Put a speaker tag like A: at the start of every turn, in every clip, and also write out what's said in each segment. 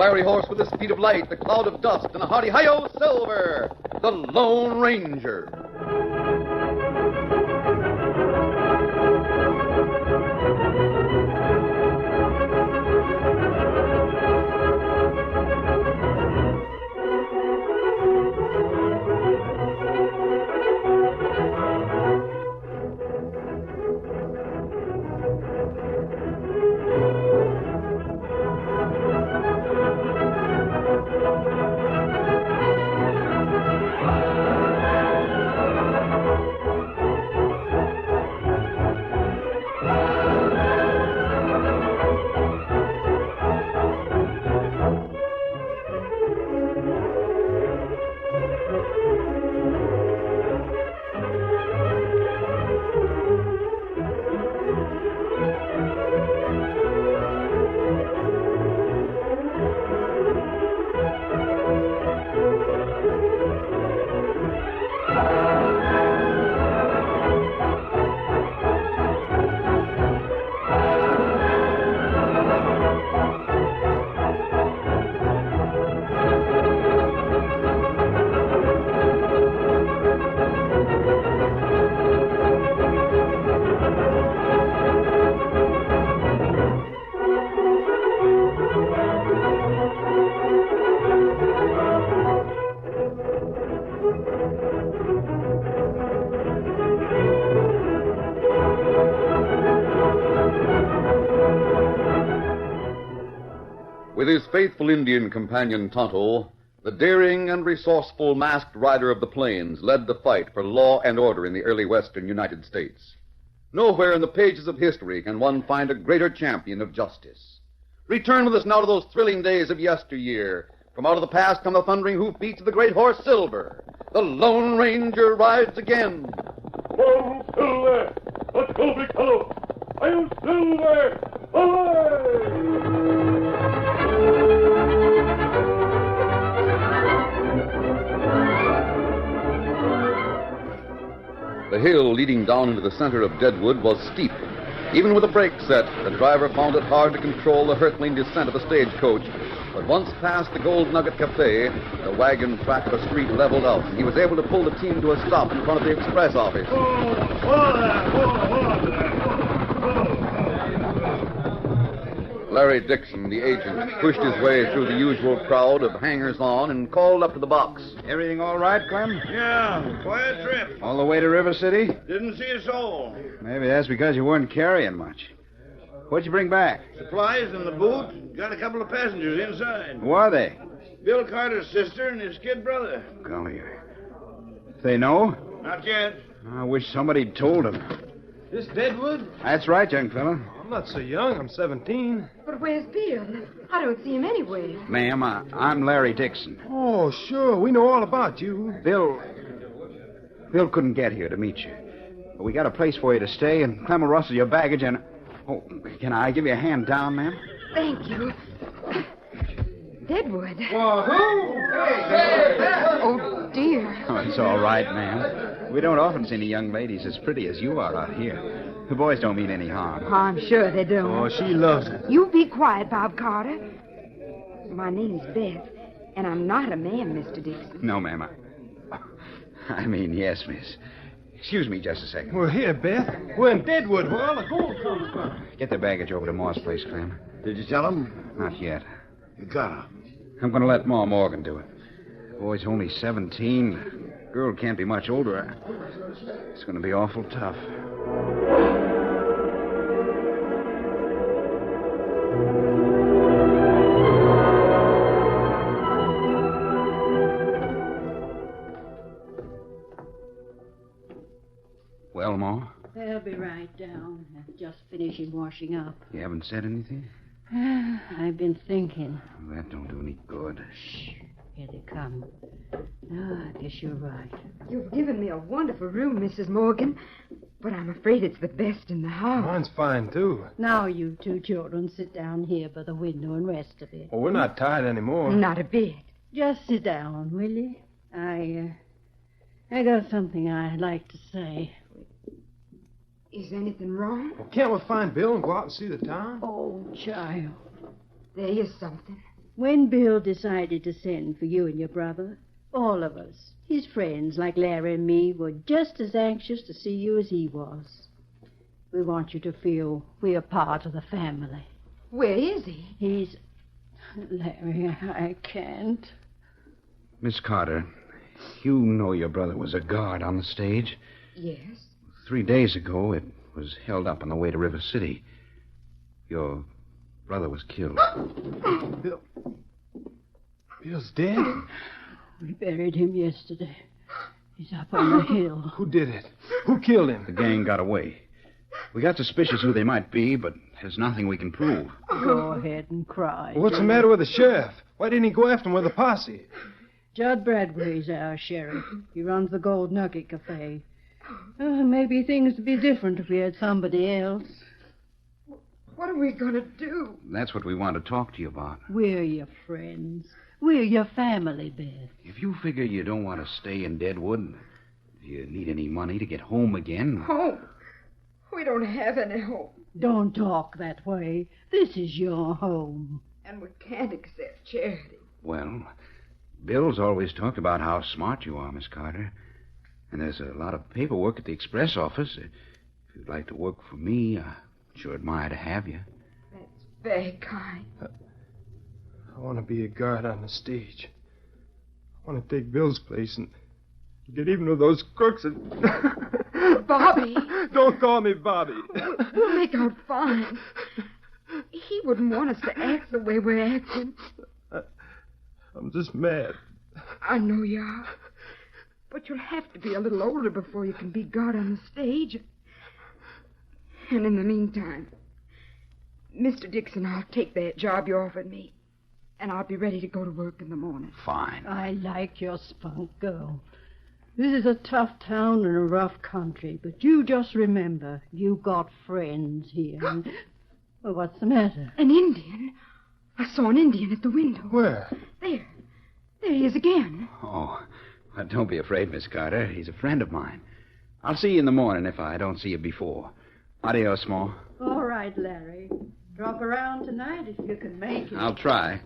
A: fiery horse with the speed of light, the cloud of dust, and a hearty hi-yo Silver, the Lone Ranger. With his faithful Indian companion Tonto, the daring and resourceful masked rider of the plains led the fight for law and order in the early western United States. Nowhere in the pages of history can one find a greater champion of justice. Return with us now to those thrilling days of yesteryear. From out of the past come the thundering hoofbeats of the great horse Silver. The Lone Ranger rides again.
B: Whoa, Silver! Let's go, big fellow! I'm Silver! Away!
A: The hill leading down into the center of Deadwood was steep. Even with the brake set, the driver found it hard to control the hurtling descent of a stagecoach. But once past the Gold Nugget Cafe, the wagon track of a street leveled out, and he was able to pull the team to a stop in front of the express office. Larry Dixon, the agent, pushed his way through the usual crowd of hangers-on and called up to the box.
C: Everything all right, Clem?
D: Yeah, quiet trip.
C: All the way to River City?
D: Didn't see a soul.
C: Maybe that's because you weren't carrying much. What'd you bring back?
D: Supplies in the boot. Got a couple of passengers inside.
C: Who are they?
D: Bill Carter's sister and his kid brother.
C: Come here. They know?
D: Not yet.
C: I wish somebody'd told them.
E: This Deadwood?
C: That's right, young fella.
E: I'm not so young. I'm 17.
F: But where's Bill? I don't see him anywhere.
C: Ma'am, I'm Larry Dixon.
E: Oh, sure. We know all about you.
C: Bill couldn't get here to meet you. But we got a place for you to stay, and Clem will rustle your baggage and... Oh, can I give you a hand down, ma'am?
F: Thank you. Deadwood.
E: Wahoo!
F: Oh, dear.
C: Oh, it's all right, ma'am. We don't often see any young ladies as pretty as you are out here. The boys don't mean any harm.
F: Oh, I'm sure they don't.
E: Oh, she loves it.
F: You be quiet, Bob Carter. My name's Beth, and I'm not a man, Mr. Dixon.
C: No, ma'am. I mean, yes, miss. Excuse me just a second.
E: We're here, Beth. We're in Deadwood, where all the gold comes from.
C: Get the baggage over to Ma's place, Clem.
D: Did you tell him?
C: Not yet.
D: You gotta.
C: I'm going to let Ma Morgan do it. The boy's only 17. Girl can't be much older. It's going to be awful tough. Well, Ma?
G: They'll be right down. I'm just finishing washing up.
C: You haven't said anything?
G: I've been thinking.
C: That don't do any good.
G: Shh. Here they come. I guess you're right.
F: You've given me a wonderful room, Mrs. Morgan, but I'm afraid it's the best in the house.
E: Mine's fine, too.
G: Now you two children sit down here by the window and rest a bit.
E: Oh, we're not tired anymore.
F: Not a bit.
G: Just sit down, will you? I got something I'd like to say.
F: Is anything wrong?
E: Well, can't we find Bill and go out and see the town?
G: Oh, child.
F: There is something.
G: When Bill decided to send for you and your brother, all of us, his friends like Larry and me, were just as anxious to see you as he was. We want you to feel we're part of the family.
F: Where is he?
G: Larry, I can't.
C: Miss Carter, you know your brother was a guard on the stage.
F: Yes.
C: 3 days ago, it was held up on the way to River City. Your brother was killed.
E: Bill's dead?
G: We buried him yesterday. He's up on the hill.
E: Who did it? Who killed him?
C: The gang got away. We got suspicious who they might be, but there's nothing we can prove.
G: Go ahead and cry.
E: What's the matter with the sheriff? Why didn't he go after him with a posse?
G: Judd Bradway's our sheriff. He runs the Gold Nugget Cafe. Maybe things would be different if we had somebody else.
F: What are we going to do?
C: That's what we want to talk to you about.
G: We're your friends. We're your family, Beth.
C: If you figure you don't want to stay in Deadwood, if you need any money to get home again...
F: Home? We don't have any home.
G: Don't talk that way. This is your home.
F: And we can't accept charity.
C: Well, Bill's always talked about how smart you are, Miss Carter. And there's a lot of paperwork at the express office. If you'd like to work for me, I'd sure admire to have you.
F: That's very kind.
E: I want to be a guard on the stage. I want to take Bill's place and get even with those crooks and...
F: Bobby!
E: Don't call me Bobby.
F: We'll make out fine. He wouldn't want us to act the way we're acting.
E: I'm just mad.
F: I know you are. But you'll have to be a little older before you can be guard on the stage. And in the meantime, Mr. Dixon, I'll take that job you offered me. And I'll be ready to go to work in the morning.
C: Fine.
G: I like your spunk, girl. This is a tough town and a rough country, but you just remember, you got friends here. And, well, what's the matter?
F: An Indian? I saw an Indian at the window.
E: Where?
F: There. There he is again.
C: Oh, well, don't be afraid, Miss Carter. He's a friend of mine. I'll see you in the morning if I don't see you before. Adios, Ma.
G: All right, Larry. Drop around tonight if you can make it.
C: I'll try.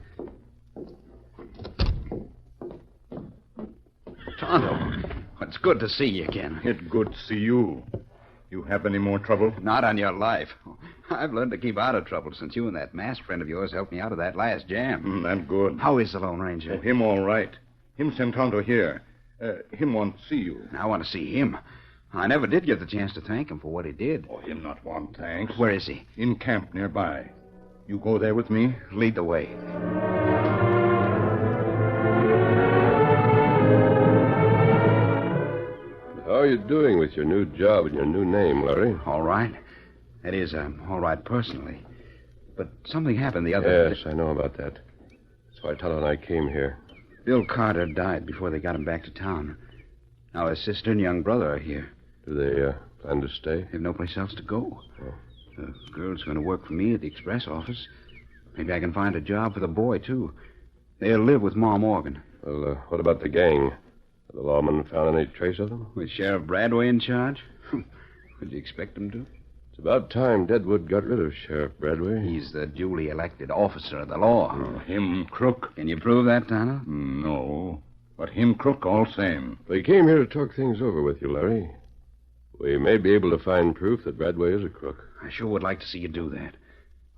C: Tonto, it's good to see you again.
H: It's good to see you. You have any more trouble?
C: Not on your life. I've learned to keep out of trouble since you and that masked friend of yours helped me out of that last jam.
H: That's good.
C: How is the Lone Ranger?
H: Oh, him all right. Him sent Tonto here. Him want to see you.
C: I want to see him. I never did get the chance to thank him for what he did.
H: Oh, him not want thanks.
C: Where is he?
H: In camp nearby. You go there with me?
C: Lead the way.
B: How are you doing with your new job and your new name, Larry?
C: All right. That is, all right personally. But something happened the other...
B: Yes, I know about that. That's why Tonto and I came here.
C: Bill Carter died before they got him back to town. Now his sister and young brother are here.
B: Do they plan to stay?
C: They have no place else to go.
B: Oh.
C: The girl's going to work for me at the express office. Maybe I can find a job for the boy, too. They'll live with Ma Morgan.
B: Well, what about the gang? Have the lawmen found any trace of them?
C: With Sheriff Bradway in charge? Would you expect them to?
B: It's about time Deadwood got rid of Sheriff Bradway.
C: He's the duly elected officer of the law.
H: Oh, him crook?
C: Can you prove that, Tonto?
H: No. But him crook all same.
B: We came here to talk things over with you, Larry. We may be able to find proof that Bradway is a crook.
C: I sure would like to see you do that.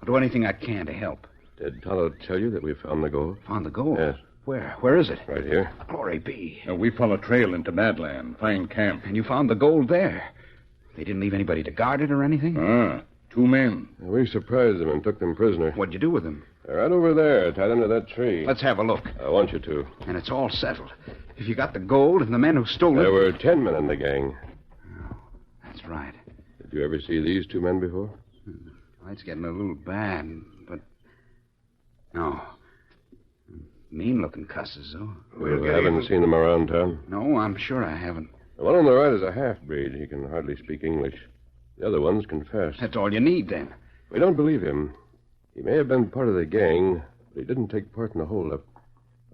C: I'll do anything I can to help.
B: Did Tonto tell you that we found the gold?
C: Found the gold?
B: Yes.
C: Where? Where is it?
B: Right here.
C: Glory be.
H: We follow trail into Badland. Find camp.
C: And you found the gold there? They didn't leave anybody to guard it or anything?
H: 2 men.
B: We surprised them and took them prisoner.
C: What'd you do with them?
B: They're right over there, tied under that tree.
C: Let's have a look.
B: I want you to.
C: And it's all settled. If you got the gold and the men who stole it...
B: There were 10 men in the gang.
C: Oh, that's right.
B: Did you ever see these 2 men before?
C: Light's getting a little bad, but... No. Mean-looking cusses, though.
B: You haven't seen them around town?
C: No, I'm sure I haven't.
B: The one on the right is a half-breed. He can hardly speak English. The other one's confessed.
C: That's all you need, then.
B: We don't believe him. He may have been part of the gang, but he didn't take part in the holdup.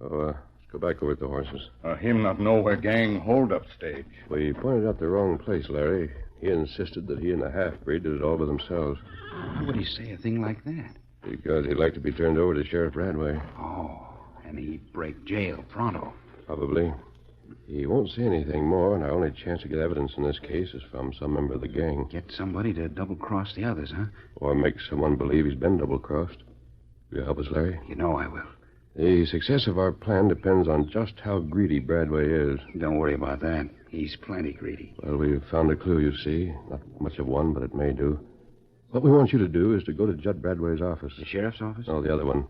B: Oh, let's go back over to the horses.
H: Him not know where gang hold-up stage.
B: We pointed out the wrong place, Larry. He insisted that he and the half-breed did it all by themselves.
C: Why would he say a thing like that?
B: Because he'd like to be turned over to Sheriff Radway.
C: Oh, and he'd break jail pronto.
B: Probably. He won't say anything more, and our only chance to get evidence in this case is from some member of the gang.
C: Get somebody to double-cross the others, huh?
B: Or make someone believe he's been double-crossed. Will you help us, Larry?
C: You know I will.
B: The success of our plan depends on just how greedy Bradway is.
C: Don't worry about that. He's plenty greedy.
B: Well, we've found a clue, you see. Not much of one, but it may do. What we want you to do is to go to Judd Bradway's office.
C: The sheriff's office?
B: No, the other one.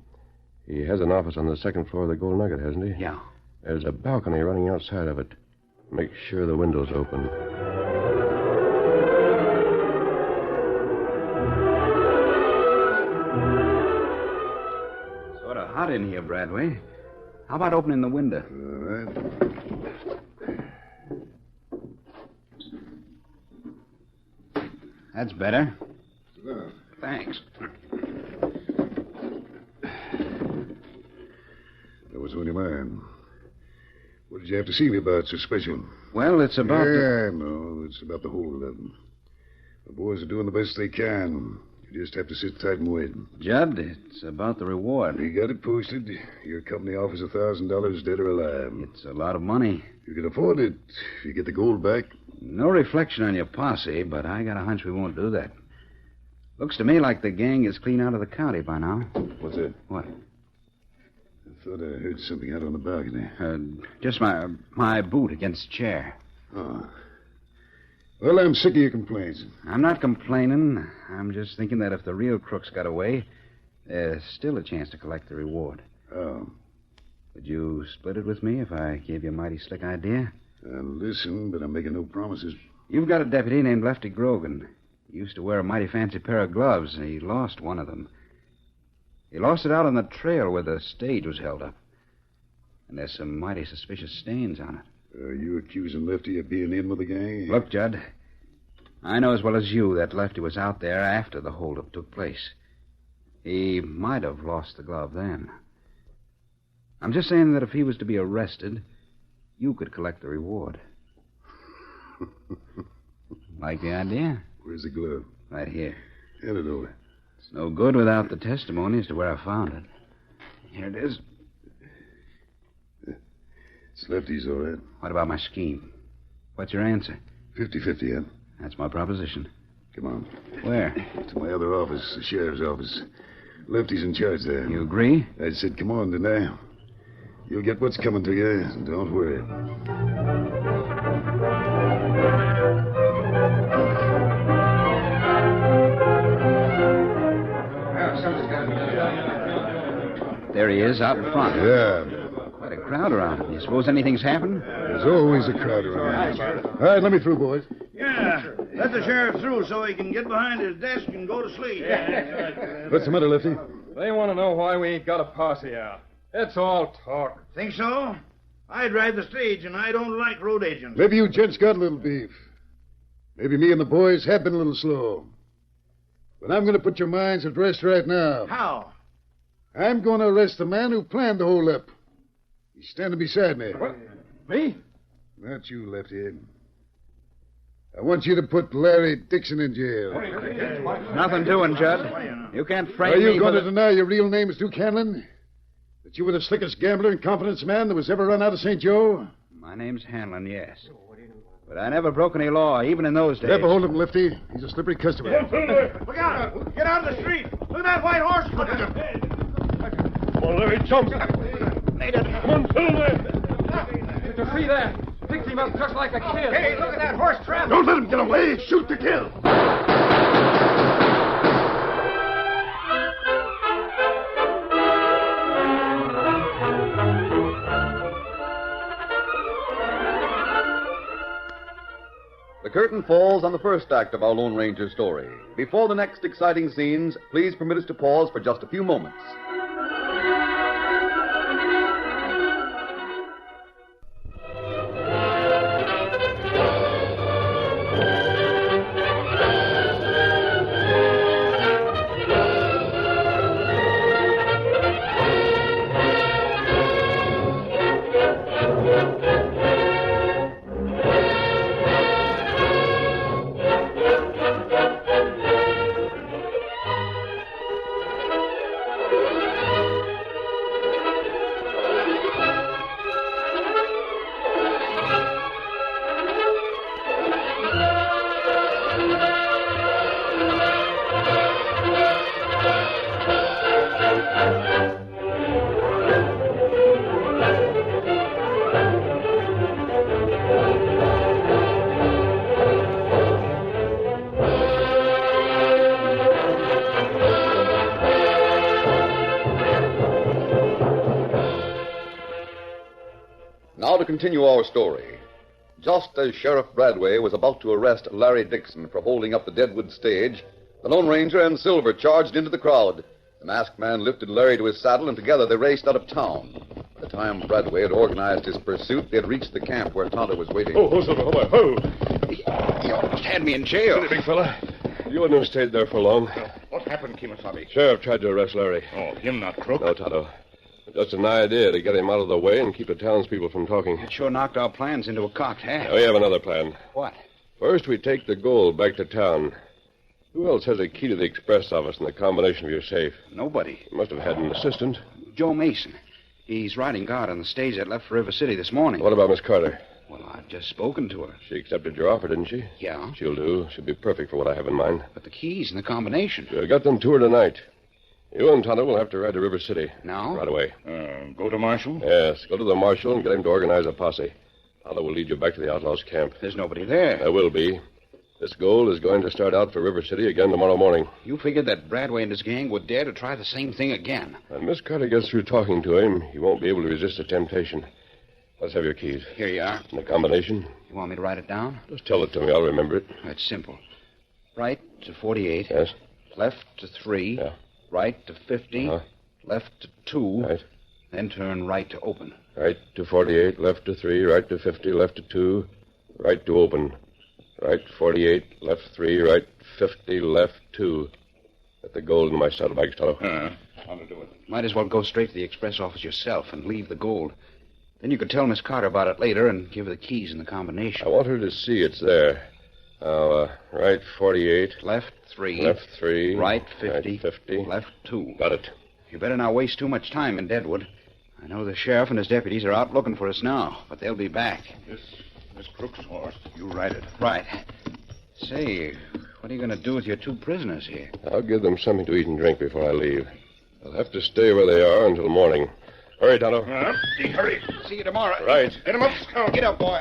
B: He has an office on the second floor of the Gold Nugget, hasn't he?
C: Yeah.
B: There's a balcony running outside of it. Make sure the window's open.
C: Sort of hot in here, Bradway. How about opening the window?
D: All right.
C: That's better.
D: Well,
C: Thanks.
D: that was on your mind. What did you have to see me about, suspicion?
C: Well, it's about...
D: No, it's about the whole of them. The boys are doing the best they can. You just have to sit tight and wait.
C: Judd, it's about the reward.
D: We got it posted. Your company offers $1,000 dead or alive.
C: It's a lot of money.
D: You can afford it if you get the gold back.
C: No reflection on your posse, but I got a hunch we won't do that. Looks to me like the gang is clean out of the county by now.
D: What's that?
C: What?
D: I thought I heard something out on the balcony.
C: Just my boot against the chair.
D: Oh. Well, I'm sick of your complaints.
C: I'm not complaining. I'm just thinking that if the real crooks got away, there's still a chance to collect the reward.
D: Oh.
C: Would you split it with me if I gave you a mighty slick idea?
D: I'll listen, but I'm making no promises.
C: You've got a deputy named Lefty Grogan. He used to wear a mighty fancy pair of gloves, and he lost one of them. He lost it out on the trail where the stage was held up. And there's some mighty suspicious stains on it.
D: Are you accusing Lefty of being in with the gang?
C: Look, Judd, I know as well as you that Lefty was out there after the holdup took place. He might have lost the glove then. I'm just saying that if he was to be arrested, you could collect the reward. Like the idea?
D: Where's the glove?
C: Right here.
D: Hand it over.
C: It's no good without the testimony as to where I found it. Here it is.
D: It's Lefty's, all right.
C: What about my scheme? What's your answer?
D: 50-50, huh?
C: That's my proposition.
D: Come on.
C: Where?
D: To my other office, the sheriff's office. Lefty's in charge there.
C: You agree?
D: I said, come on, didn't I? You'll get what's coming to you. Don't worry.
C: There he is, out in front.
D: Yeah.
C: Quite a crowd around him. You suppose anything's happened?
D: There's always a crowd around. All right, let me through, boys.
I: Yeah, let the sheriff through so he can get behind his desk and go to sleep.
D: What's the matter, Lefty?
E: They want to know why we ain't got a posse out. It's all talk.
I: Think so? I drive the stage, and I don't like road agents.
D: Maybe you gents got a little beef. Maybe me and the boys have been a little slow. But I'm going to put your minds at rest right now.
I: How?
D: I'm going to arrest the man who planned the whole up. He's standing beside me.
E: What? Me?
D: Not you, Lefty. I want you to put Larry Dixon in jail.
C: Nothing doing, Judd. You can't frame
D: Are
C: me
D: you going
C: for
D: to deny your real name is Duke Hanlon? That you were the slickest gambler and confidence man that was ever run out of St. Joe?
C: My name's Hanlon, yes. But I never broke any law, even in those days.
D: Never hold him, Lefty. He's a slippery customer.
I: Look out! Get out of the street! Look at that white horse!
E: Oh, Larry, jump.
I: Made it.
E: Come on, Silver. Did you see that? Picked him up just like a kid.
I: Hey, look at that horse trap!
D: Don't let him get away. Shoot to kill.
A: The curtain falls on the first act of our Lone Ranger story. Before the next exciting scenes, please permit us to pause for just a few moments. continue our story. Just as Sheriff Bradway was about to arrest Larry Dixon for holding up the Deadwood stage, the Lone Ranger and Silver charged into the crowd. The masked man lifted Larry to his saddle, and together they raced out of town. By the time Bradway had organized his pursuit, they had reached the camp where Tonto was waiting.
B: Oh, Silver, hold on.
C: You almost had me in jail.
B: Steady, big fella. You wouldn't have stayed there for long.
H: What happened, Kimasabi?
B: Sheriff tried to arrest Larry.
H: Oh, him not crook?
B: No, Tonto. Just an idea to get him out of the way and keep the townspeople from talking.
C: It sure knocked our plans into a cocked hat.
B: Now, we have another plan.
C: What?
B: First, we take the gold back to town. Who else has a key to the express office and the combination of your safe?
C: Nobody.
B: You must have had an assistant.
C: Joe Mason. He's riding guard on the stage that left for River City this morning.
B: What about Miss Carter?
C: Well, I've just spoken to her.
B: She accepted your offer, didn't she?
C: Yeah.
B: She'll do. She'll be perfect for what I have in mind.
C: But the keys and the combination.
B: I got them to her tonight. You and Tonto will have to ride to River City.
C: Now?
B: Right away.
H: Go to Marshall?
B: Yes, go to the marshal and get him to organize a posse. Tonto will lead you back to the outlaws' camp.
C: There's nobody there.
B: There will be. This gold is going to start out for River City again tomorrow morning.
C: You figured that Bradway and his gang would dare to try the same thing again.
B: When Miss Carter gets through talking to him, he won't be able to resist the temptation. Let's have your keys.
C: Here you are.
B: And the combination?
C: You want me to write it down?
B: Just tell it to me. I'll remember it.
C: It's simple. Right to 48.
B: Yes?
C: Left to 3.
B: Yeah.
C: Right to 50.
B: Uh-huh.
C: Left to 2.
B: Right.
C: Then turn right to open.
B: Right to 48, left to 3, right to 50, left to 2, right to open. Right 48, left 3, right 50, left 2. Get the gold in my saddlebags, Tonto.
H: How to do it?
C: Might as well go straight to the express office yourself and leave the gold. Then you could tell Miss Carter about it later and give her the keys and the combination.
B: I want her to see it's there. Now, right 48.
C: Left 3.
B: Left 3.
C: Right 50.
B: Right 50.
C: Left 2.
B: Got it.
C: You better not waste too much time in Deadwood. I know the sheriff and his deputies are out looking for us now, but they'll be back.
H: This crook's horse. You ride it.
C: Right. Say, what are you going to do with your 2 prisoners here?
B: I'll give them something to eat and drink before I leave. They'll have to stay where they are until morning. Hurry, Tonto.
H: Hurry.
C: See you tomorrow.
B: Right.
H: Get him up, Scout.
C: Get up, boy.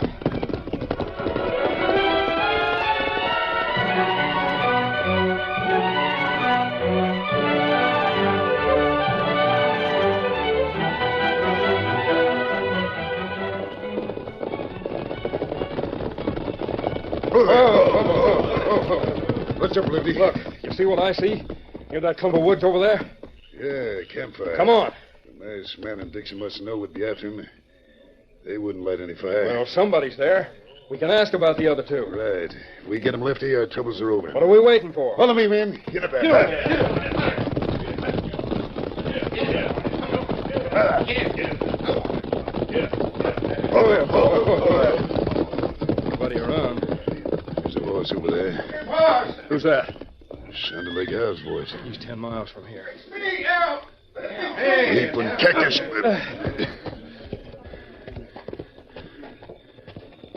D: What's up, Lefty?
E: Look, you see what I see? Hear that clump of woods over there?
D: Yeah, campfire.
E: Come on.
D: The masked man and Dixon must know we'd be after him. They wouldn't light any fire.
E: Well, somebody's there. We can ask about the other 2.
D: Right. If we get him, Lefty, our troubles are over.
E: What are we waiting for?
D: Follow me, men. Get up there.
E: Nobody around.
D: There's a voice over there.
E: Who's that?
D: Sounded like Al's voice.
E: He's 10 miles from here.
D: Ape and cactus.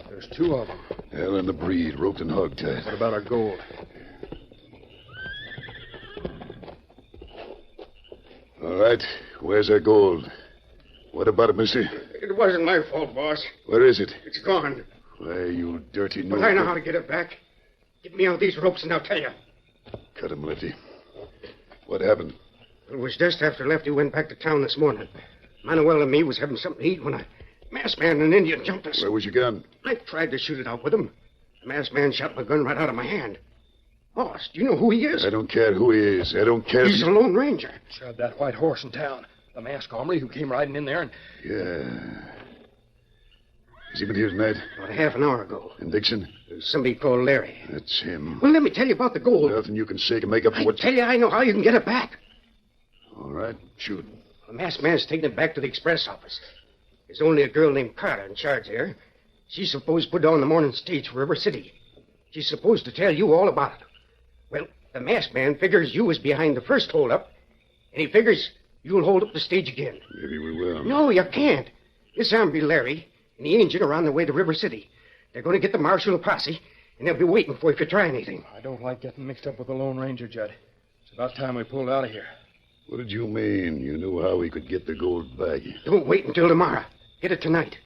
E: There's 2 of them.
D: Al and the breed, roped and hogtied.
E: What about our gold?
D: All right. Where's our gold? What about it, mister?
J: It wasn't my fault, boss.
D: Where is it?
J: It's gone.
D: Why, you dirty
J: But I know how to get it back. Get me out these ropes and I'll tell you.
D: Cut him, Lefty. What happened?
J: It was just after Lefty went back to town this morning. Manuel and me was having something to eat when a masked man and an Indian jumped us.
D: Where was your gun?
J: I tried to shoot it out with him. The masked man shot my gun right out of my hand. Boss, do you know who he is?
D: I don't care who he is. I don't care.
J: He's a Lone Ranger.
E: Shot that white horse in town. The masked hombre who came riding in there and...
D: Yeah. Has he been here tonight?
J: About a half an hour ago.
D: And Dixon?
J: Somebody called Larry.
D: That's him.
J: Well, let me tell you about the gold.
D: Nothing you can say can make up for
J: I
D: what...
J: tell you, I know how you can get it back.
D: All right, shoot.
J: The masked man's taking it back to the express office. There's only a girl named Carter in charge there. She's supposed to put down the morning stage for River City. She's supposed to tell you all about it. Well, the masked man figures you was behind the first hold-up, and he figures you'll hold up the stage again.
D: Maybe we will.
J: No, you can't. This hombre, Larry, and the engine are on their way to River City. They're going to get the marshal and posse, and they'll be waiting for you if you try anything.
E: I don't like getting mixed up with the Lone Ranger, Judd. It's about time we pulled out of here.
D: What did you mean? You knew how we could get the gold back.
J: Don't wait until tomorrow. Get it tonight.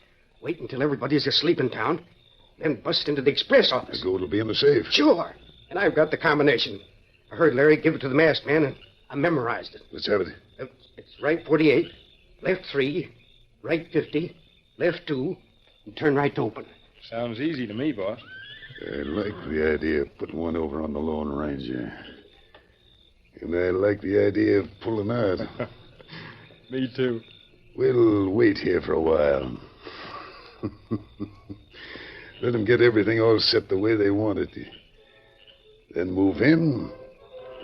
J: Wait until everybody's asleep in town, then bust into the express office.
D: The gold will be in the safe.
J: Sure. And I've got the combination. I heard Larry give it to the masked man, and I memorized it.
D: Let's have it.
J: It's right 48, left 3, right 50, left 2, and turn right to open.
E: Sounds easy to me, boss.
D: I like the idea of putting one over on the Lone Ranger. And I like the idea of pulling out.
E: Me too.
D: We'll wait here for a while. Let them get everything all set the way they want it. Then move in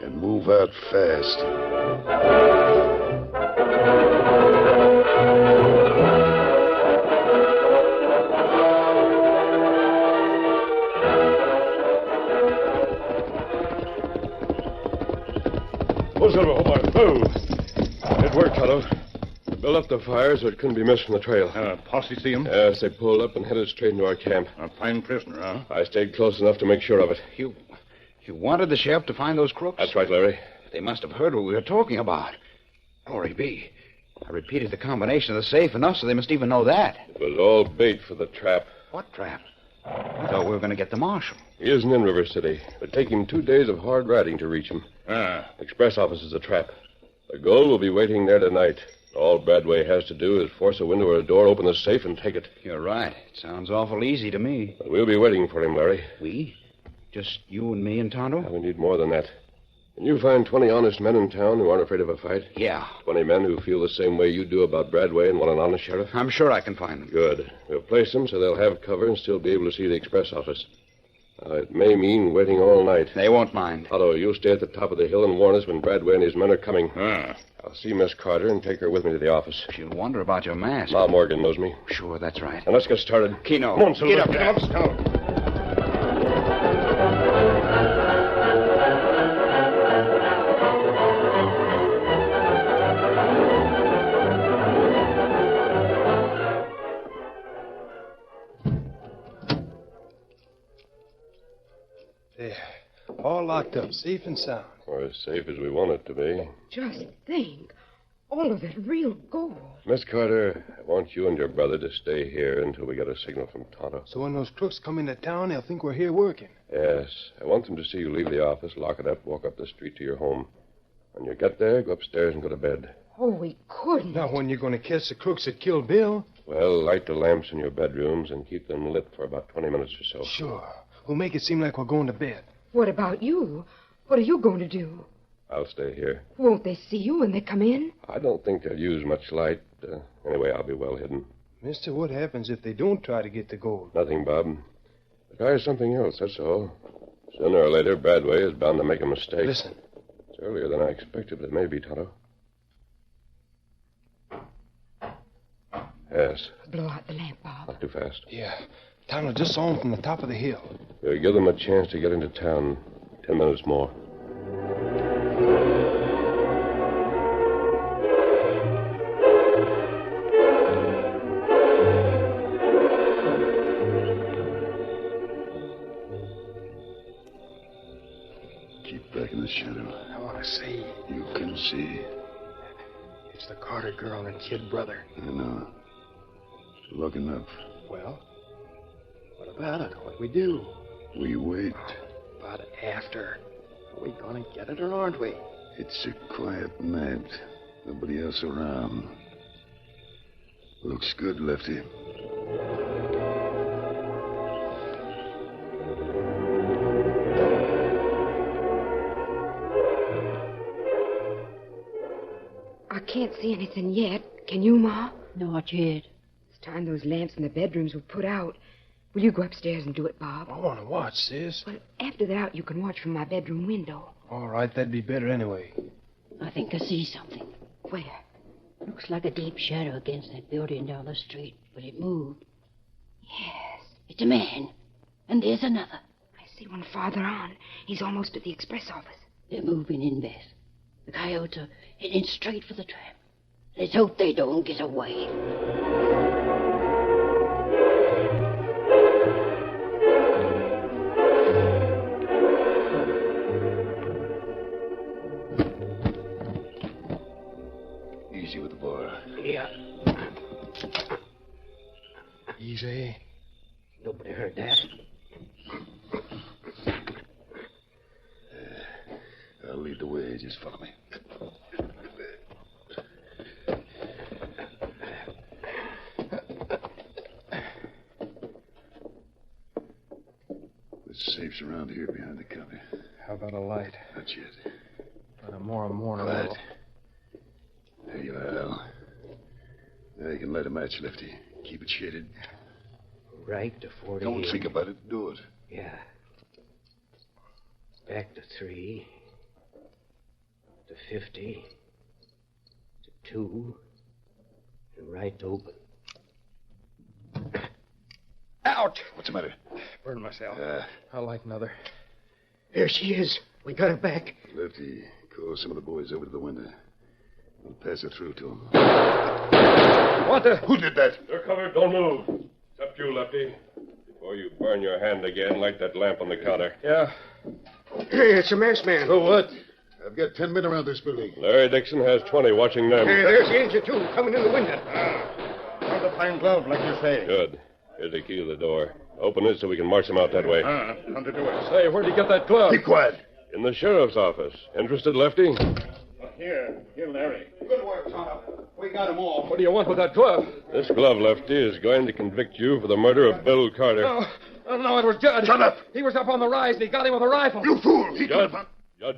D: and move out fast.
B: Oh, Silver, hold on. Oh. It worked, Tonto. Built up the fire so it couldn't be missed from the trail.
H: Posse see him?
B: Yes, they pulled up and headed straight into our camp.
H: A fine prisoner, huh?
B: I stayed close enough to make sure of it.
C: You wanted the sheriff to find those crooks?
B: That's right, Larry.
C: They must have heard what we were talking about. Glory be. I repeated the combination of the safe enough so they must even know that.
B: It was all bait for the trap.
C: What trap? I thought we were going to get the marshal.
B: He isn't in River City. It'll take him 2 days of hard riding to reach him. Express office is a trap. The gold will be waiting there tonight. All Bradway has to do is force a window or a door, open the safe, and take it.
C: You're right. It sounds awful easy to me.
B: But we'll be waiting for him, Larry.
C: We? Just you and me and Tonto?
B: We need more than that. Can you find 20 honest men in town who aren't afraid of a fight?
C: Yeah.
B: 20 men who feel the same way you do about Bradway and want an honest sheriff?
C: I'm sure I can find them.
B: Good. We'll place them so they'll have cover and still be able to see the express office. It may mean waiting all night.
C: They won't mind.
B: Otto, you'll stay at the top of the hill and warn us when Bradway and his men are coming. I'll see Miss Carter and take her with me to the office.
C: She'll wonder about your mask.
B: Ma Morgan knows me.
C: Sure, that's right.
B: Now, let's get started.
C: Keno,
B: Come on, Silver.
C: get up
B: Get
C: there.
B: up, Scout.
E: There. All locked up, safe and sound.
B: Or as safe as we want it to be.
F: Just think. All of that real gold.
B: Miss Carter, I want you and your brother to stay here until we get a signal from Tonto.
E: So when those crooks come into town, they'll think we're here working.
B: Yes. I want them to see you leave the office, lock it up, walk up the street to your home. When you get there, go upstairs and go to bed.
F: Oh, we couldn't.
E: Now, when you're going to catch the crooks that killed Bill?
B: Well, light the lamps in your bedrooms and keep them lit for about 20 minutes or so.
E: Sure. We'll make it seem like we're going to bed.
F: What about you? What are you going to do?
B: I'll stay here.
F: Won't they see you when they come in?
B: I don't think they'll use much light. Anyway, I'll be well hidden.
E: Mister, what happens if they don't try to get the gold?
B: Nothing, Bob. Try something else, that's all. Sooner or later, Bradway is bound to make a mistake.
E: Listen.
B: It's earlier than I expected, but it may be, Tonto. Yes.
F: Blow out the lamp, Bob.
B: Not too fast.
E: Yeah. Tonto just saw him from the top of the hill.
B: We'll give them a chance to get into town. 10 minutes more.
D: Keep back in the shadow.
E: I want to see.
D: You can see.
E: It's the Carter girl and kid brother.
D: I know. Looking up.
E: Well, what about it? What do we do?
D: We wait.
E: But after. Are we going to get it or aren't we?
D: It's a quiet night. Nobody else around. Looks good, Lefty.
F: I can't see anything yet. Can you, Ma?
G: Not yet.
F: It's time those lamps in the bedrooms were put out. Will you go upstairs and do it, Bob?
E: I want to watch, sis.
F: Well, after they're out, you can watch from my bedroom window.
E: All right, that'd be better anyway.
G: I think I see something.
F: Where?
G: Looks like a deep shadow against that building down the street, but it moved.
F: Yes.
G: It's a man. And there's another.
F: I see one farther on. He's almost at the express office.
G: They're moving in, Beth. The coyotes are heading straight for the tram. Let's hope they don't get away.
D: Easy with the bar.
J: Yeah.
E: Easy.
J: Nobody heard that.
D: I'll lead the way. Just follow me. Safe's around here behind the counter.
E: How about a light?
D: Not yet.
E: But a more morning.
D: Light. There you are, Al. Now you can light a match, Lefty. Keep it shaded.
J: Right to 40.
D: Don't think about it. Do it.
J: Yeah. Back to 3. To 50. To 2. And right to open. Out!
D: What's the matter?
E: Burned myself. I'll light another.
J: There she is. We got her back.
D: Lefty, call some of the boys over to the window. We'll pass her through to them.
B: What the?
D: Who did that?
B: They're covered. Don't move. Except you, Lefty. Before you burn your hand again, light that lamp on the counter.
E: Yeah.
J: Hey, it's a masked man.
D: So what? I've got 10 men around this building.
B: Larry Dixon has 20 watching them.
J: Hey, there's the engine, too, coming in the window.
H: How's the pine glove, like you say?
B: Good. Here's the key to the door. Open it so we can march them out that way.
H: Come to do it.
E: Say, where'd you get that glove?
D: Be quiet.
B: In the sheriff's office. Interested, Lefty?
H: Here, Larry.
I: Good work, Tonto. We got them all.
E: What do you want with that glove?
B: This glove, Lefty, is going to convict you for the murder of Bill Carter.
E: No, it was Judd.
D: Shut up.
E: He was up on the rise and he got him with a rifle.
D: You fool. He
B: Judd,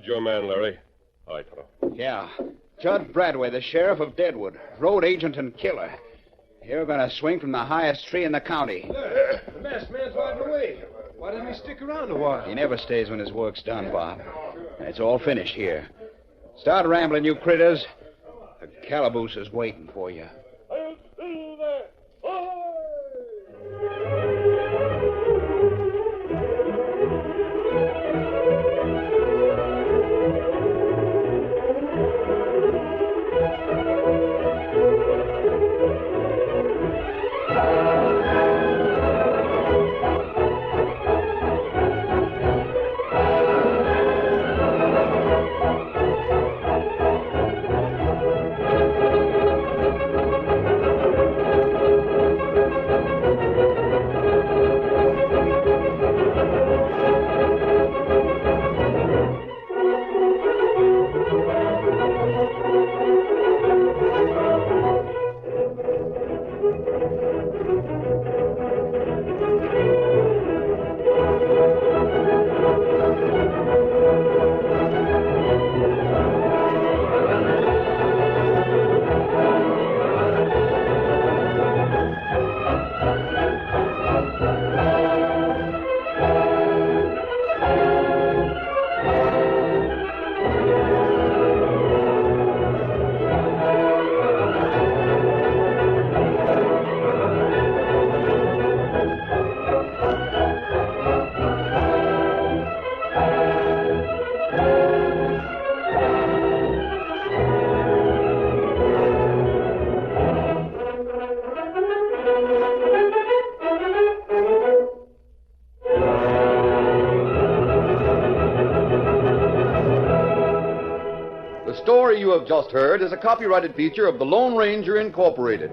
B: your man, Larry. All right, Tonto.
C: Yeah. Judd Bradway, the sheriff of Deadwood, road agent and killer. You're going to swing from the highest tree in the county.
E: The masked man's riding away. Why didn't he stick around a while?
C: He never stays when his work's done, Bob. It's all finished here. Start rambling, you critters. The calaboose is waiting for you.
A: The story you have just heard is a copyrighted feature of the Lone Ranger Incorporated.